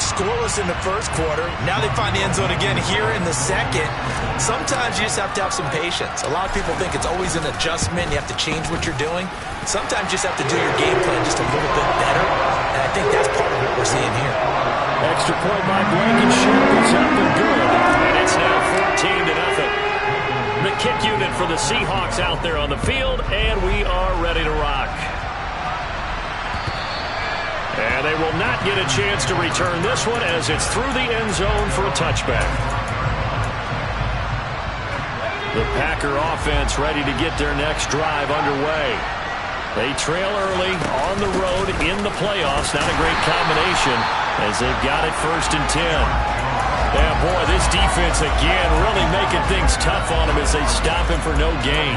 scoreless in the first quarter. Now they find the end zone again here in the second. Sometimes you just have to have some patience. A lot of people think it's always an adjustment. You have to change what you're doing. Sometimes you just have to do your game plan just a little bit better. And I think that's part of what we're seeing here. Extra point by Blankenship is up and good. And it's now 14-0. The kick unit for the Seahawks out there on the field, and we are ready to rock. And they will not get a chance to return this one as it's through the end zone for a touchback. The Packer offense ready to get their next drive underway. They trail early on the road in the playoffs. Not a great combination as they've got it 1st and 10. Yeah, boy, this defense again really making things tough on him as they stop him for no gain.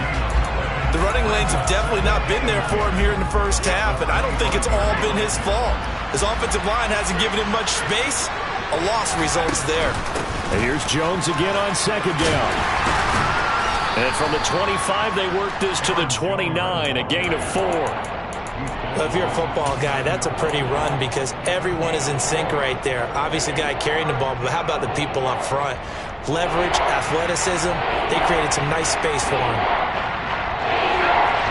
The running lanes have definitely not been there for him here in the first half, and I don't think it's all been his fault. His offensive line hasn't given him much space. A loss results there. And here's Jones again on 2nd down. And from the 25, they work this to the 29, a gain of 4. Well, if you're a football guy, that's a pretty run because everyone is in sync right there. Obviously, the guy carrying the ball, but how about the people up front? Leverage, athleticism, they created some nice space for him.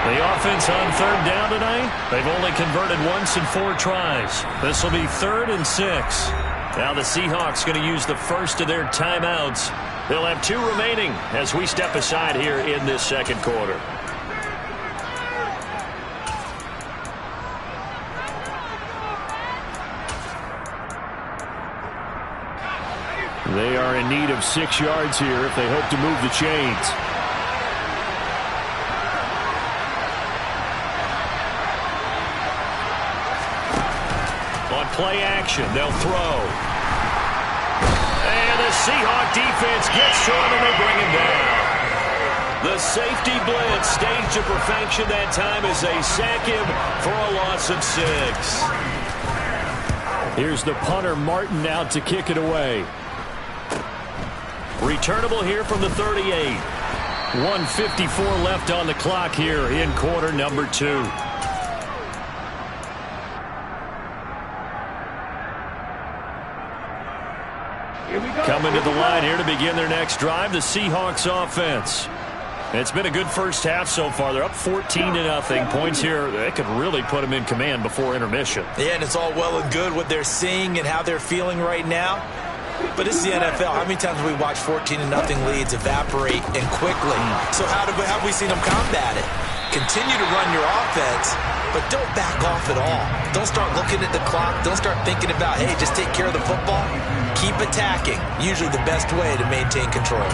The offense on 3rd down tonight, they've only converted once in 4 tries. This will be 3rd and 6. Now the Seahawks going to use the first of their timeouts. They'll have 2 remaining as we step aside here in this second quarter. They are in need of 6 yards here if they hope to move the chains. On play action, they'll throw. And the Seahawk defense gets to him and they bring him down. The safety blitz staged to perfection that time as they sack him for a loss of 6. Here's the punter Martin out to kick it away. Returnable here from the 38. 1:54 left on the clock here in quarter number 2. Coming to the line here to begin their next drive, the Seahawks offense. It's been a good first half so far. They're up 14-0. Points here, they could really put them in command before intermission. Yeah, and it's all well and good what they're seeing and how they're feeling right now. But this is the NFL. How many times have we watched 14-0 leads evaporate and quickly? So how have we seen them combat it? Continue to run your offense, but don't back off at all. Don't start looking at the clock. Don't start thinking about, hey, just take care of the football. Keep attacking. Usually the best way to maintain control.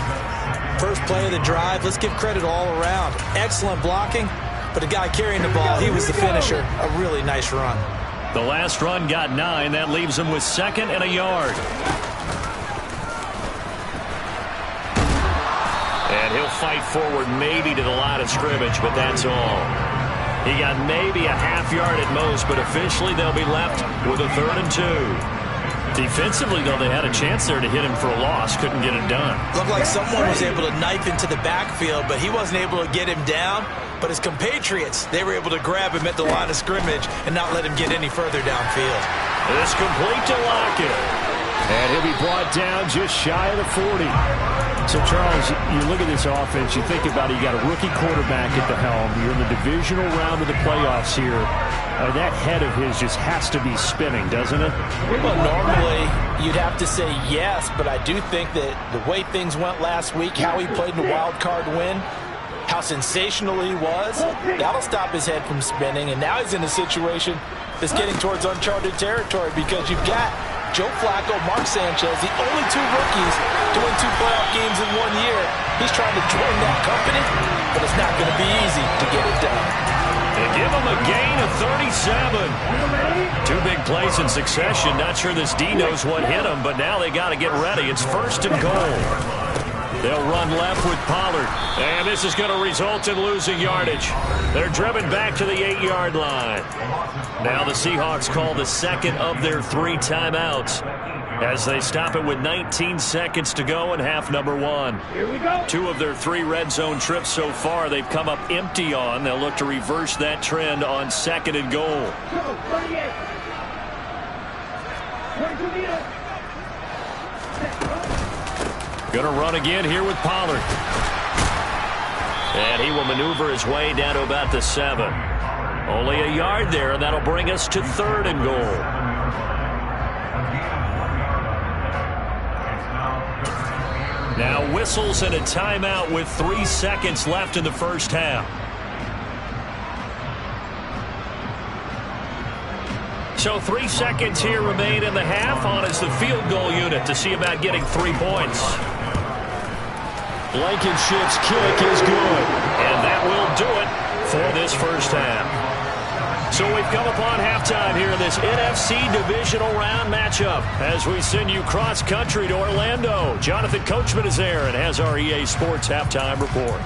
First play of the drive, let's give credit all around. Excellent blocking, but the guy carrying the ball, he was the finisher. A really nice run. The last run got 9. That leaves him with 2nd and a yard. And he'll fight forward maybe to the line of scrimmage, but that's all. He got maybe a half yard at most, but officially they'll be left with a 3rd and 2. Defensively, though, they had a chance there to hit him for a loss. Couldn't get it done. Looked like someone was able to knife into the backfield, but he wasn't able to get him down. But his compatriots, they were able to grab him at the line of scrimmage and not let him get any further downfield. It's complete to Lockett. And he'll be brought down just shy of the 40. So, Charles, you look at this offense, you think about it, you got a rookie quarterback at the helm. You're in the divisional round of the playoffs here. That head of his just has to be spinning, doesn't it? Well, normally you'd have to say yes, but I do think that the way things went last week, how he played in the wild card win, how sensational he was, that'll stop his head from spinning. And now he's in a situation that's getting towards uncharted territory because you've got Joe Flacco, Mark Sanchez, the only 2 rookies to win 2 playoff games in 1 year. He's trying to join that company, but it's not going to be easy to get it done. They give him a gain of 37. 2 big plays in succession. Not sure this D knows what hit him, but now they got to get ready. It's 1st and goal. They'll run left with Pollard, and this is going to result in losing yardage. They're driven back to the 8-yard line. Now the Seahawks call the 2nd of their 3 timeouts as they stop it with 19 seconds to go in half number 1. Here we go. 2 of their 3 red zone trips so far they've come up empty on. They'll look to reverse that trend on 2nd and goal. Gonna run again here with Pollard. And he will maneuver his way down to about the 7. Only a yard there, and that'll bring us to 3rd and goal. Now whistles and a timeout with 3 seconds left in the first half. So 3 seconds here remain in the half. On is the field goal unit to see about getting 3 points. Blankenship's kick is good. And that will do it for this first half. So we've come upon halftime here in this NFC Divisional Round matchup as we send you cross-country to Orlando. Jonathan Coachman is there and has our EA Sports Halftime Report.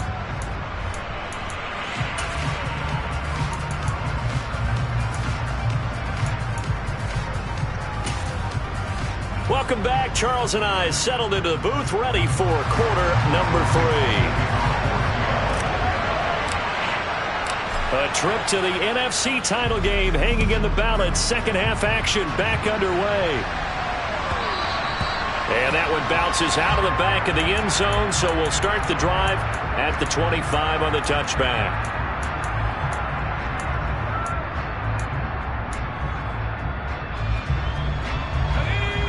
Welcome back. Charles and I settled into the booth, ready for quarter number 3. A trip to the NFC title game hanging in the balance. Second half action back underway. And that one bounces out of the back of the end zone, so we'll start the drive at the 25 on the touchback.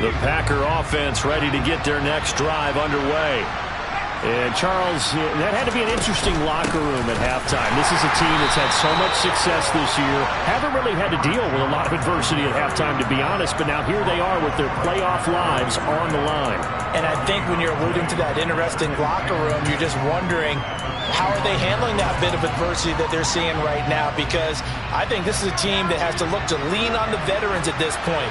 The Packer offense ready to get their next drive underway. And, Charles, that had to be an interesting locker room at halftime. This is a team that's had so much success this year. Haven't really had to deal with a lot of adversity at halftime, to be honest. But now here they are with their playoff lives on the line. And I think when you're alluding to that interesting locker room, you're just wondering, how are they handling that bit of adversity that they're seeing right now? Because I think this is a team that has to look to lean on the veterans at this point.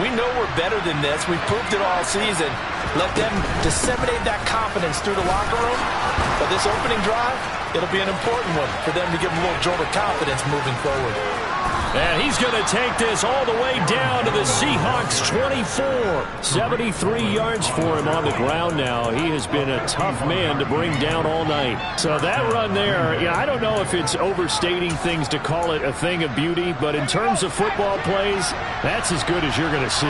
We know we're better than this. We've proved it all season. Let them disseminate that confidence through the locker room. But this opening drive, it'll be an important one for them to give them a little jolt of confidence moving forward. And he's going to take this all the way down to the Seahawks 24. 73 yards for him on the ground now. He has been a tough man to bring down all night. So that run there, I don't know if it's overstating things to call it a thing of beauty, but in terms of football plays, that's as good as you're going to see.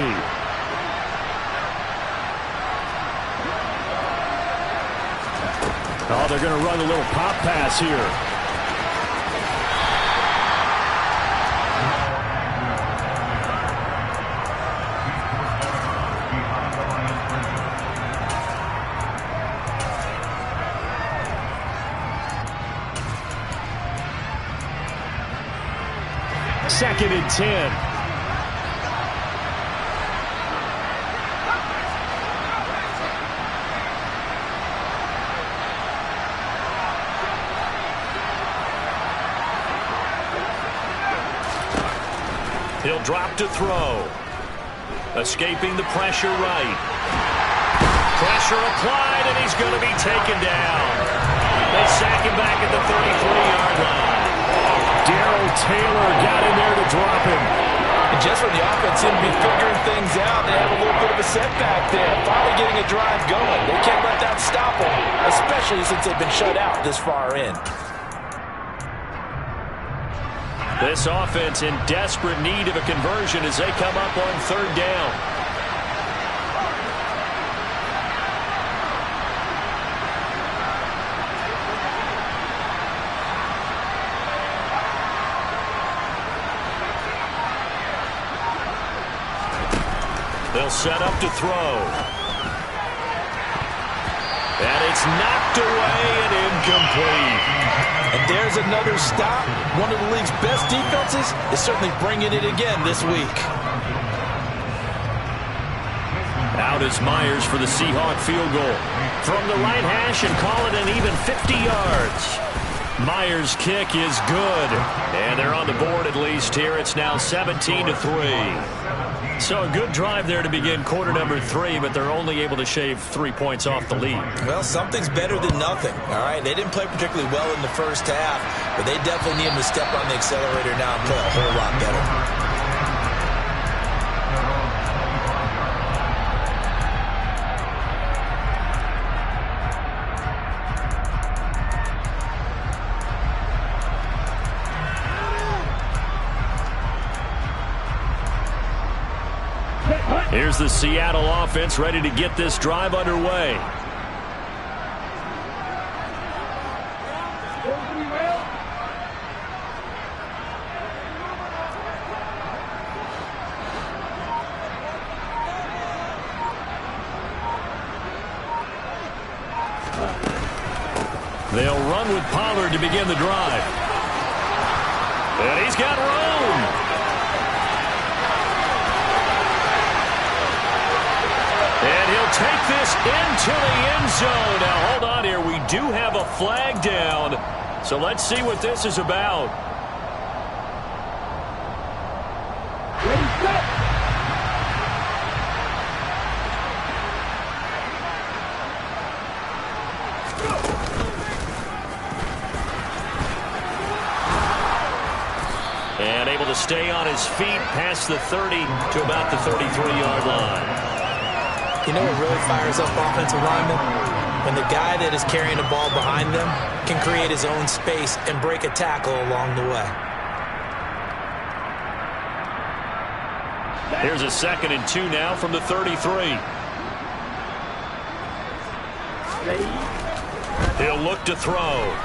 Oh, they're going to run a little pop pass here. Second and 10. He'll drop to throw. Escaping the pressure right. Pressure applied, and he's going to be taken down. They sack him back at the 33-yard line. Darrell Taylor got in there to drop him. And just when the offense seemed to be figuring things out, they have a little bit of a setback there. Finally getting a drive going. They can't let that stop them, especially since they've been shut out this far in. This offense in desperate need of a conversion as they come up on third down. They'll set up to throw. And it's knocked away and incomplete. And there's another stop. One of the league's best defenses is certainly bringing it again this week. Out is Myers for the Seahawk field goal. From the right hash and call it an even 50 yards. Myers' kick is good. And they're on the board at least here. It's now 17-3. So a good drive there to begin quarter number 3, but they're only able to shave 3 points off the lead. Well, something's better than nothing, all right? They didn't play particularly well in the first half, but they definitely need them to step on the accelerator now and play a whole lot better. Here's the Seattle offense ready to get this drive underway. They'll run with Pollard to begin the drive. And he's got room. And he'll take this into the end zone. Now, hold on here. We do have a flag down. So let's see what this is about. Ready, set. And able to stay on his feet past the 30 to about the 33-yard line. You know what really fires up offensive linemen? When the guy that is carrying the ball behind them can create his own space and break a tackle along the way. Here's a 2nd and 2 now from the 33. He'll look to throw.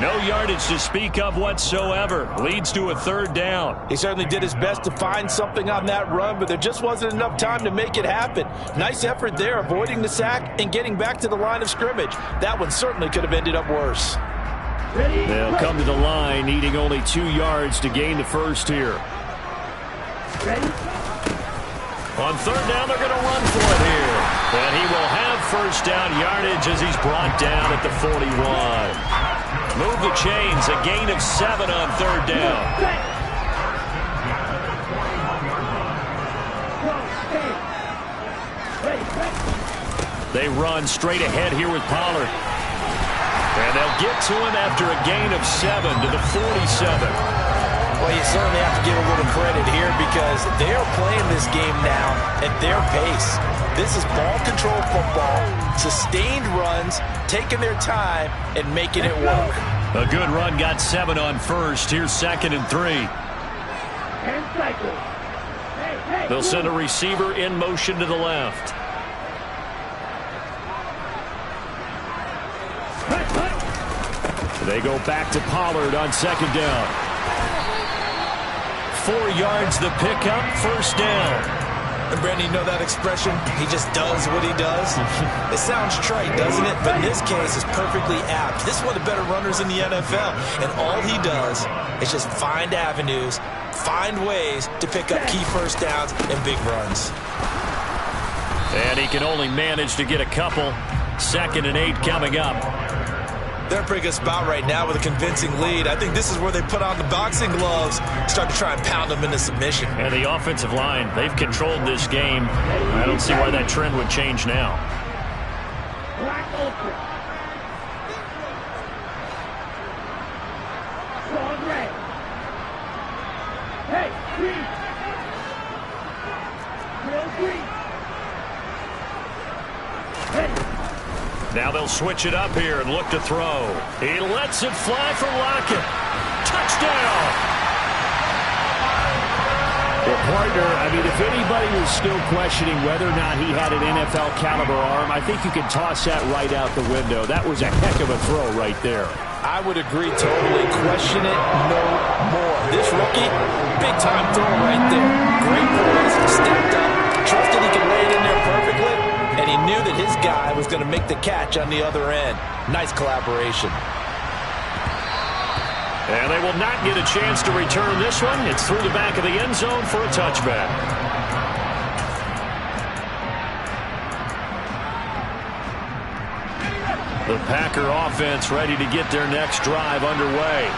No yardage to speak of whatsoever. Leads to a 3rd down. He certainly did his best to find something on that run, but there just wasn't enough time to make it happen. Nice effort there, avoiding the sack and getting back to the line of scrimmage. That one certainly could have ended up worse. They'll come to the line, needing only 2 yards to gain the first here. On 3rd down, they're going to run for it here. And he will have 1st down yardage as he's brought down at the 41. Move the chains, a gain of 7 on 3rd down. They run straight ahead here with Pollard. And they'll get to him after a gain of 7 to the 47. Well, you certainly have to give a little credit here because they are playing this game now at their pace. This is ball control football, sustained runs, taking their time and making it work. A good run, got 7 on 1st. Here's 2nd and 3. They'll send a receiver in motion to the left. They go back to Pollard on 2nd down. 4 yards the pickup, 1st down. And Brandon, you know that expression? He just does what he does. It sounds trite, doesn't it? But in this case, it's perfectly apt. This is one of the better runners in the NFL. And all he does is just find avenues, find ways to pick up key 1st downs and big runs. And he can only manage to get a couple. 2nd and 8 coming up. They're in a pretty good spot right now with a convincing lead. I think this is where they put on the boxing gloves, start to try and pound them into submission. And the offensive line, they've controlled this game. I don't see why that trend would change now. Now they'll switch it up here and look to throw. He lets it fly for Lockett. Touchdown! Well, partner, I mean, if anybody was still questioning whether or not he had an NFL caliber arm, I think you can toss that right out the window. That was a heck of a throw right there. I would agree totally. Question it no more. This rookie, big-time throw right there. Great poise, stepped up, trusted he could lay it in there perfectly, and he knew that his guy was going to make the catch on the other end. Nice collaboration. And they will not get a chance to return this one. It's through the back of the end zone for a touchback. The Packer offense ready to get their next drive underway.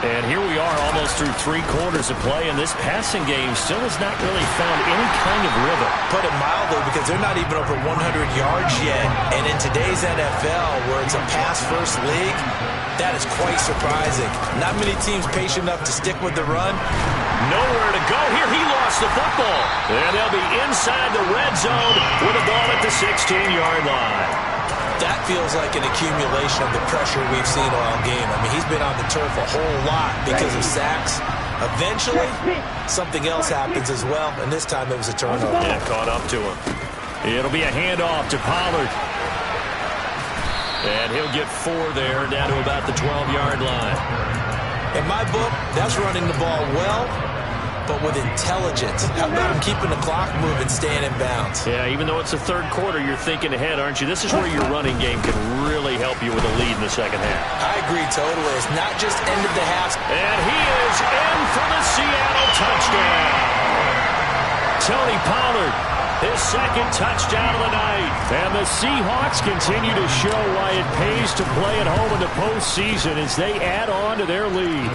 And here we are almost through 3 quarters of play, and this passing game still has not really found any kind of rhythm. Put it mildly, because they're not even over 100 yards yet. And in today's NFL, where it's a pass-first league, that is quite surprising. Not many teams patient enough to stick with the run. Nowhere to go here. He lost the football. And they'll be inside the red zone with a ball at the 16-yard line. That feels like an accumulation of the pressure we've seen all game. I mean, he's been on the turf a whole lot because of sacks. Eventually, something else happens as well, and this time it was a turnover. Yeah, caught up to him. It'll be a handoff to Pollard. And he'll get 4 there, down to about the 12-yard line. In my book, that's running the ball well, but with intelligence. How about him keeping the clock moving, staying in bounds? Yeah, even though it's the third quarter, you're thinking ahead, aren't you? This is where your running game can really help you with a lead in the second half. I agree totally. It's not just end of the half. And he is in for the Seattle touchdown. Tony Pollard, his second touchdown of the night. And the Seahawks continue to show why it pays to play at home in the postseason as they add on to their lead.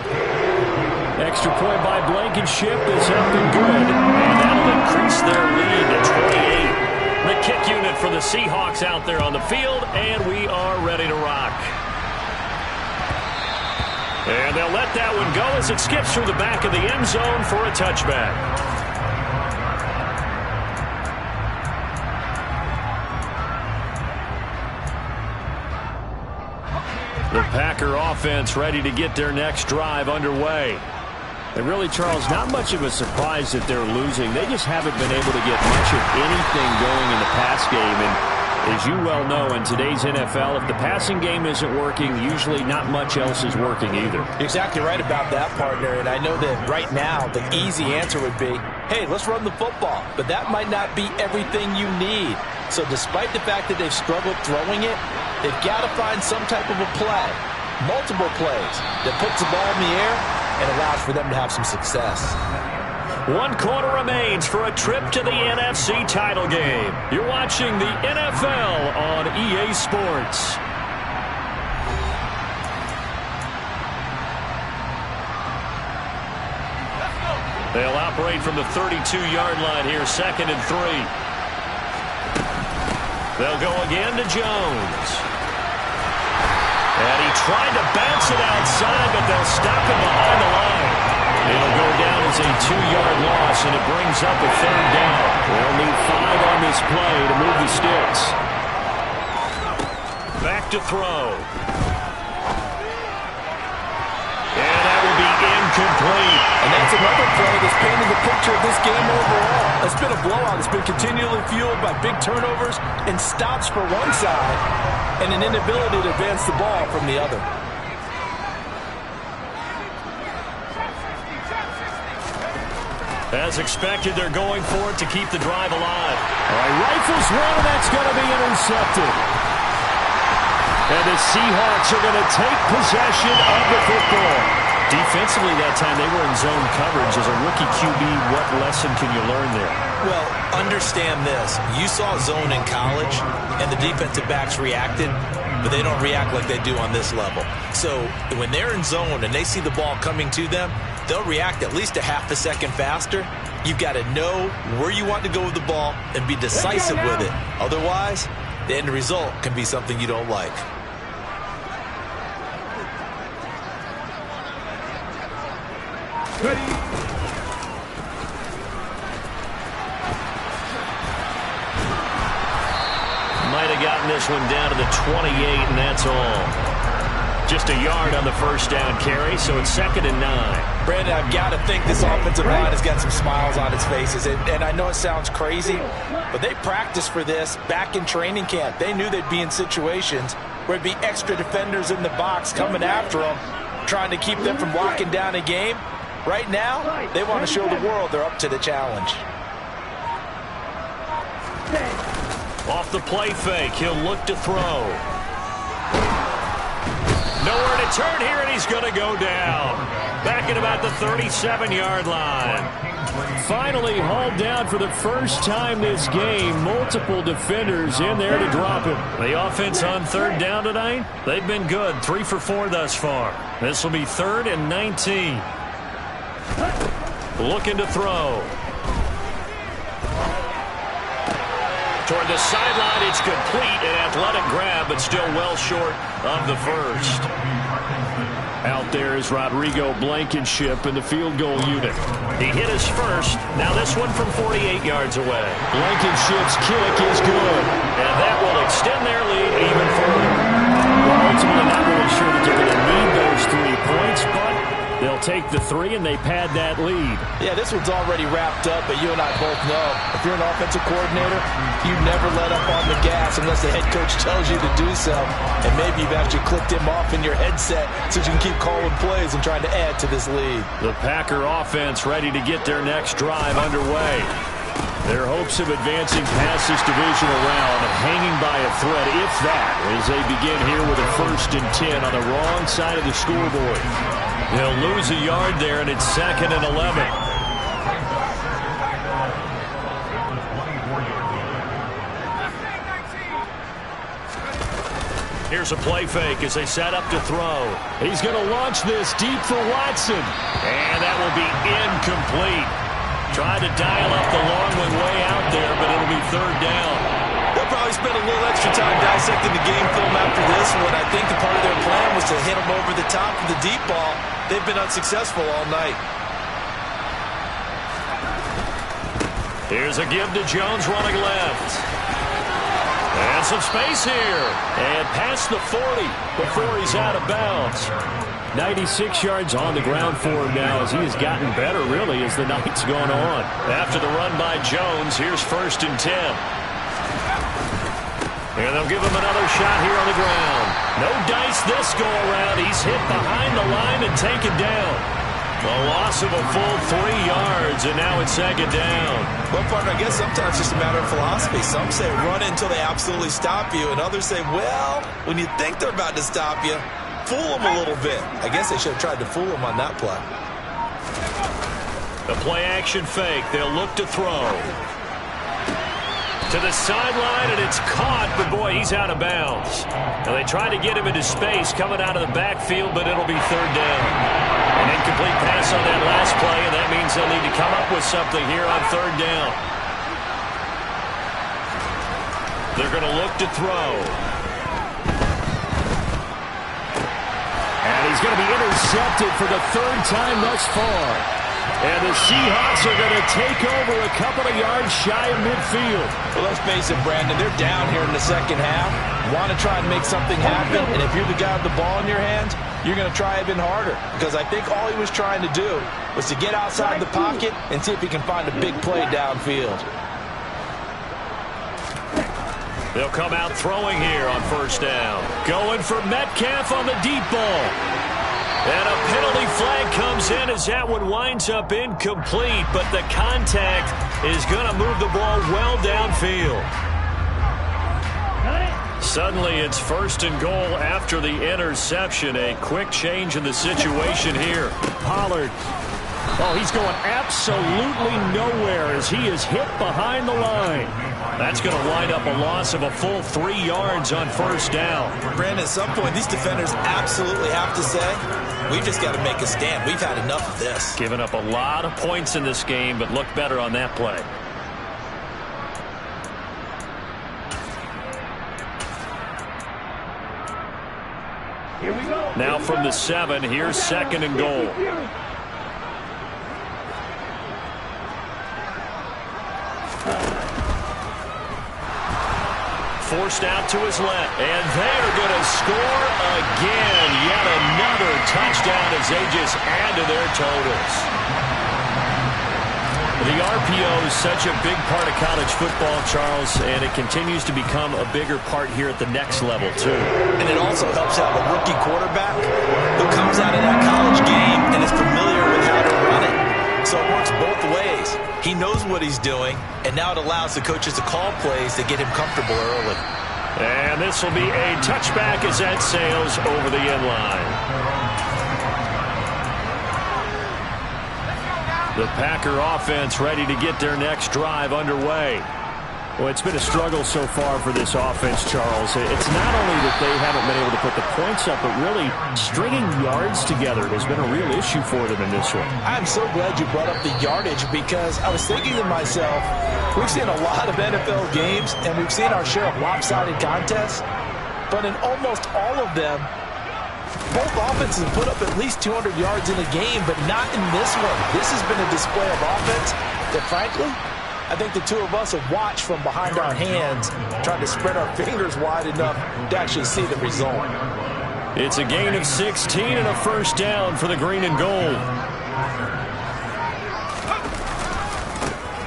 Extra point by Blankenship is up and good. And that'll increase their lead to 28. The kick unit for the Seahawks out there on the field, and we are ready to rock. And they'll let that one go as it skips through the back of the end zone for a touchback. The Packer offense ready to get their next drive underway. And really, Charles, not much of a surprise that they're losing. They just haven't been able to get much of anything going in the pass game. And as you well know, in today's NFL, if the passing game isn't working, usually not much else is working either. You're exactly right about that, partner. And I know that right now the easy answer would be, hey, let's run the football. But that might not be everything you need. So despite the fact that they've struggled throwing it, they've got to find some type of a play, multiple plays, that puts the ball in the air and allows for them to have some success. 1 quarter remains for a trip to the NFC title game. You're watching the NFL on EA Sports. They'll operate from the 32-yard line here, 2nd and 3. They'll go again to Jones. And he tried to bounce it outside, but they'll stop him behind the line. It'll go down as a 2-yard loss, and it brings up a 3rd down. They'll need 5 on this play to move the sticks. Back to throw. And that will be incomplete. And that's another play that's painted the picture of this game overall. It's been a blowout. It's been continually fueled by big turnovers and stops for one side and an inability to advance the ball from the other. As expected, they're going for it to keep the drive alive. All right, rifles one, and that's going to be intercepted. And the Seahawks are going to take possession of the football. Defensively that time, they were in zone coverage. As a rookie QB, what lesson can you learn there? Well, understand this. You saw zone in college, and the defensive backs reacted, but they don't react like they do on this level. So when they're in zone and they see the ball coming to them, they'll react at least a half a second faster. You've got to know where you want to go with the ball and be decisive with it. Otherwise, the end result can be something you don't like. Ready. Might have gotten this one down to the 28, and that's all. Just a yard on the first down carry, so it's 2nd and 9. Brandon, I've got to think this offensive line has got some smiles on its faces. And I know it sounds crazy, but they practiced for this back in training camp. They knew they'd be in situations where it'd be extra defenders in the box coming after them, trying to keep them from locking down a game. Right now, they want to show the world they're up to the challenge. Off the play fake, he'll look to throw. Nowhere to turn here, and he's going to go down. Back at about the 37-yard line. Finally hauled down for the first time this game. Multiple defenders in there to drop him. The offense on 3rd down tonight, they've been good. 3 for 4 thus far. This will be 3rd and 19. Looking to throw. Toward the sideline, it's complete. An athletic grab, but still well short of the first. Out there is Rodrigo Blankenship in the field goal unit. He hit his first. Now this one from 48 yards away. Blankenship's kick is good. And that will extend their lead even further. Well, ultimately, not really sure that they're going to need those 3 points, but they'll take the 3 and they pad that lead. Yeah, this one's already wrapped up, but you and I both know if you're an offensive coordinator, you never let up on the gas unless the head coach tells you to do so. And maybe you've actually clicked him off in your headset so you can keep calling plays and trying to add to this lead. The Packer offense ready to get their next drive underway. Their hopes of advancing past this divisional round hanging by a thread, if that, as they begin here with a 1st and 10 on the wrong side of the scoreboard. They'll lose a yard there, and it's 2nd and 11. Here's a play fake as they set up to throw. He's going to launch this deep for Watson. And that will be incomplete. Tried to dial up the long one way out there, but it'll be 3rd down. They'll probably spend a little extra time dissecting the game film after this one. I think the part of their plan was to hit them over the top of the deep ball. They've been unsuccessful all night. Here's a give to Jones running left. And some space here. And past the 40 before he's out of bounds. 96 yards on the ground for him now as he has gotten better, really, as the night's gone on. After the run by Jones, here's 1st and 10. And they'll give him another shot here on the ground. No dice this go-around. He's hit behind the line and taken down. A loss of a full 3 yards, and now it's 2nd down. Well, partner, I guess sometimes it's just a matter of philosophy. Some say run it until they absolutely stop you, and others say, well, when you think they're about to stop you, fool them a little bit. I guess they should have tried to fool him on that play. The play-action fake. They'll look to throw. To the sideline, and it's caught, but boy, he's out of bounds. Now they try to get him into space coming out of the backfield, but it'll be 3rd down. An incomplete pass on that last play, and that means they'll need to come up with something here on 3rd down. They're going to look to throw. And he's going to be intercepted for the 3rd time thus far. And the Seahawks are going to take over a couple of yards shy of midfield. Well, let's face it, Brandon, they're down here in the 2nd half. Want to try and make something happen, and if you're the guy with the ball in your hands, you're going to try even harder. Because I think all he was trying to do was to get outside the pocket and see if he can find a big play downfield. They'll come out throwing here on 1st down. Going for Metcalf on the deep ball. And a penalty flag comes in as that one winds up incomplete, but the contact is going to move the ball well downfield. Suddenly it's 1st and goal after the interception. A quick change in the situation here. Pollard. Oh, he's going absolutely nowhere as he is hit behind the line. That's going to wind up a loss of a full 3 yards on 1st down. Brandon, at some point, these defenders absolutely have to say, we've just got to make a stand. We've had enough of this. Giving up a lot of points in this game, but looked better on that play. Here we go. Now from the 7, here's 2nd and goal. Forced out to his left, and they're going to score again. Yet another touchdown as they just add to their totals. The RPO is such a big part of college football, Charles, and it continues to become a bigger part here at the next level, too. And it also helps out a rookie quarterback who comes out of that college game and is familiar with how to run it. So it works both ways. He knows what he's doing, and now it allows the coaches to call plays to get him comfortable early. And this will be a touchback as that sails over the end line. The Packer offense ready to get their next drive underway. Well, it's been a struggle so far for this offense, Charles. It's not only that they haven't been able to put the points up, but really stringing yards together has been a real issue for them in this one. I'm so glad you brought up the yardage because I was thinking to myself, we've seen a lot of NFL games and we've seen our share of lopsided contests, but in almost all of them, Both offenses put up at least 200 yards in a game, but not in this one. This has been a display of offense that, frankly, I think the two of us have watched from behind our hands, trying to spread our fingers wide enough to actually see the result. It's a gain of 16 and a first down for the green and gold.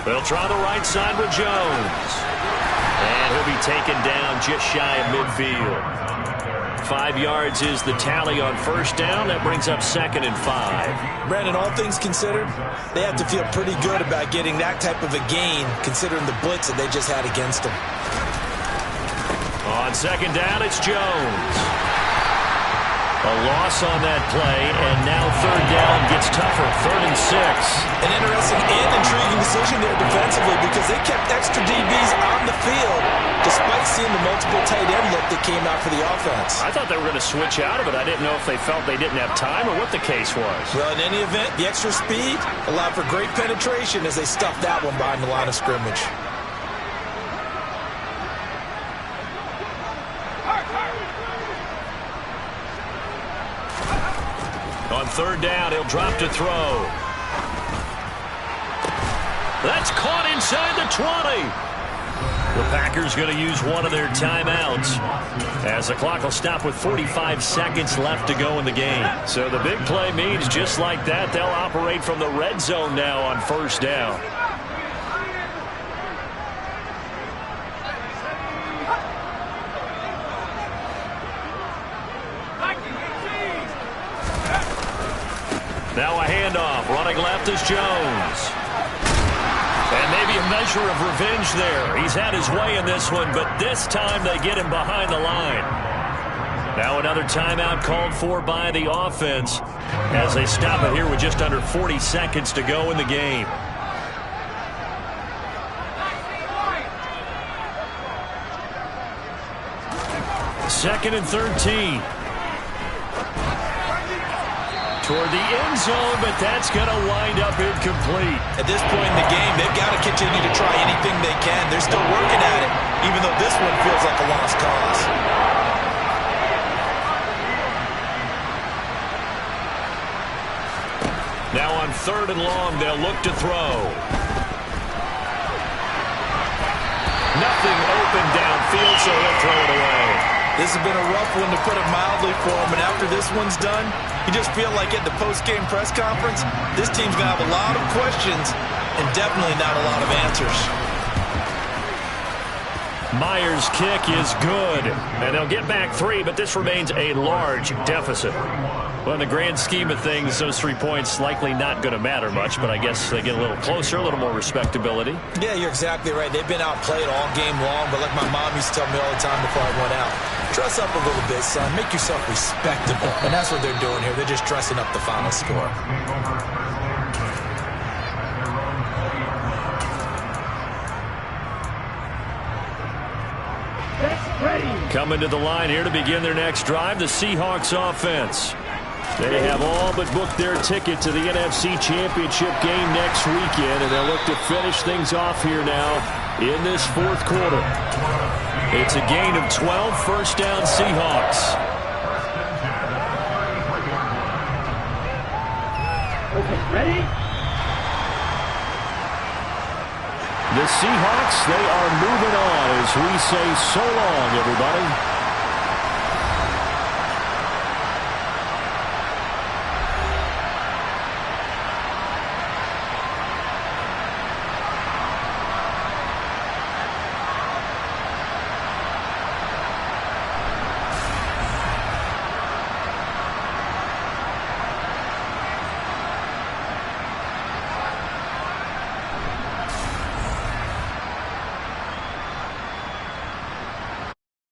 They'll try the right side with Jones. And he'll be taken down just shy of midfield. 5 yards is the tally on first down. That brings up 2nd and 5. Brandon, all things considered, they have to feel pretty good about getting that type of a gain, considering the blitz that they just had against them. On 2nd down, it's Jones. A loss on that play, and now 3rd down gets tougher. 3rd and 6. An interesting and intriguing decision there defensively because they kept extra DBs on the field despite seeing the multiple tight end look that came out for the offense. I thought they were going to switch out of it. I didn't know if they felt they didn't have time or what the case was. Well, in any event, the extra speed allowed for great penetration as they stuffed that one behind the line of scrimmage. On 3rd down, he'll drop to throw. That's caught inside the 20. The Packers going to use one of their timeouts as the clock will stop with 45 seconds left to go in the game. So the big play means just like that, they'll operate from the red zone now on 1st down. Now a handoff. Running left is Jones. And maybe a measure of revenge there. He's had his way in this one, but this time they get him behind the line. Now another timeout called for by the offense as they stop it here with just under 40 seconds to go in the game. Second and 13. Toward the end zone, but that's going to wind up incomplete. At this point in the game, they've got to continue to try anything they can. They're still working at it, even though this one feels like a lost cause. Now on 3rd and long, they'll look to throw. Nothing open downfield, so he'll throw it away. This has been a rough one, to put it mildly, for him, and after this one's done, you just feel like at the post-game press conference, this team's going to have a lot of questions and definitely not a lot of answers. Myers' kick is good, and they'll get back 3, but this remains a large deficit. Well, in the grand scheme of things, those 3 points likely not going to matter much, but I guess they get a little closer, a little more respectability. Yeah, you're exactly right. They've been outplayed all game long, but like my mom used to tell me all the time before I went out, dress up a little bit, son. Make yourself respectable. And that's what they're doing here. They're just dressing up the final score. Coming to the line here to begin their next drive, the Seahawks offense. They have all but booked their ticket to the NFC Championship game next weekend, and they'll look to finish things off here now in this 4th quarter. It's a gain of 12, first down Seahawks. Okay, ready? The Seahawks, they are moving on as we say so long, everybody.